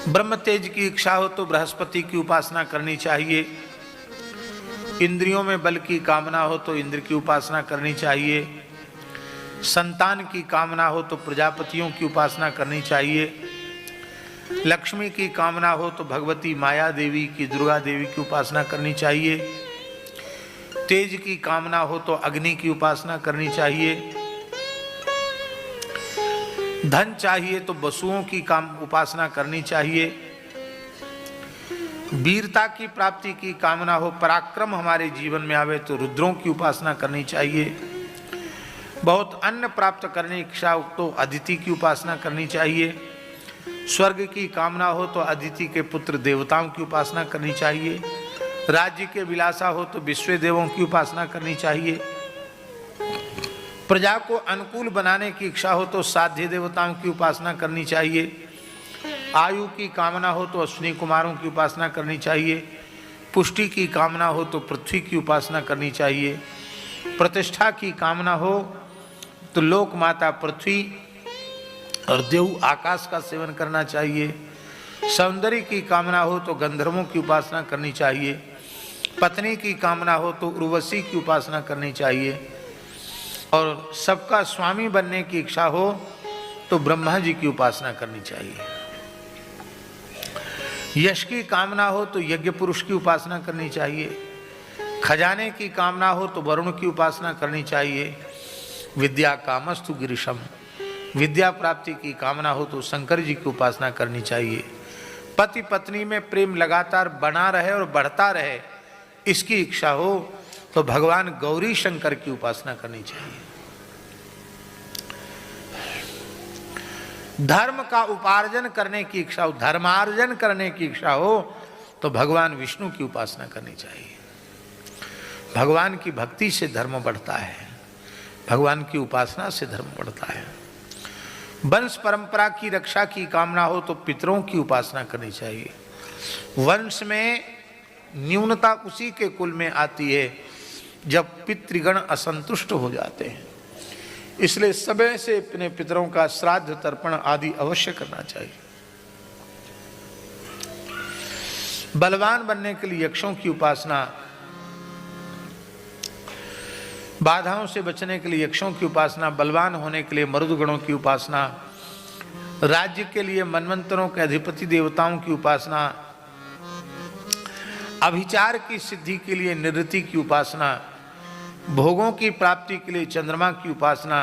ब्रह्म तेज की इच्छा हो तो बृहस्पति की उपासना करनी चाहिए। इंद्रियों में बल की कामना हो तो इंद्र की उपासना करनी चाहिए। संतान की कामना हो तो प्रजापतियों की उपासना करनी चाहिए। लक्ष्मी की कामना हो तो भगवती माया देवी की, दुर्गा देवी की उपासना करनी चाहिए। तेज की कामना हो तो अग्नि की उपासना करनी चाहिए। धन चाहिए तो वसुओं की उपासना करनी चाहिए। वीरता की प्राप्ति की कामना हो, पराक्रम हमारे जीवन में आवे तो रुद्रों की उपासना करनी चाहिए। बहुत अन्न प्राप्त करने की इच्छा हो तो अदिति की उपासना करनी चाहिए। स्वर्ग की कामना हो तो अदिति के पुत्र देवताओं की उपासना करनी चाहिए। राज्य के विलासा हो तो विश्व देवों की उपासना करनी चाहिए। प्रजा को अनुकूल बनाने की इच्छा हो तो साध्य देवताओं की उपासना करनी चाहिए। आयु की कामना हो तो अश्विनी कुमारों की उपासना करनी चाहिए। पुष्टि की कामना हो तो पृथ्वी की उपासना करनी चाहिए। प्रतिष्ठा की कामना हो तो लोक माता पृथ्वी और देव आकाश का सेवन करना चाहिए। सौंदर्य की कामना हो तो गंधर्वों की उपासना करनी चाहिए। पत्नी की कामना हो तो उर्वशी की उपासना करनी चाहिए। और सबका स्वामी बनने की इच्छा हो तो ब्रह्मा जी की उपासना करनी चाहिए। यश की कामना हो तो यज्ञ पुरुष की उपासना करनी चाहिए। खजाने की कामना हो तो वरुण की उपासना करनी चाहिए। विद्या कामस्तु गिरिशम, विद्या प्राप्ति की कामना हो तो शंकर जी की उपासना करनी चाहिए। पति पत्नी में प्रेम लगातार बना रहे और बढ़ता रहे, इसकी इच्छा हो तो भगवान गौरी शंकर की उपासना करनी चाहिए। धर्म का उपार्जन करने की इच्छा हो, धर्मार्जन करने की इच्छा हो तो भगवान विष्णु की उपासना करनी चाहिए। भगवान की भक्ति से धर्म बढ़ता है, भगवान की उपासना से धर्म बढ़ता है। वंश परंपरा की रक्षा की कामना हो तो पितरों की उपासना करनी चाहिए। वंश में न्यूनता उसी के कुल में आती है जब पितृगण असंतुष्ट हो जाते हैं, इसलिए समय से अपने पितरों का श्राद्ध तर्पण आदि अवश्य करना चाहिए। बलवान बनने के लिए यक्षों की उपासना, बाधाओं से बचने के लिए यक्षों की उपासना, बलवान होने के लिए मरुदगणों की उपासना, राज्य के लिए मनवंतरों के अधिपति देवताओं की उपासना, अभिचार की सिद्धि के लिए निवृत्ति की उपासना, भोगों की प्राप्ति के लिए चंद्रमा की उपासना,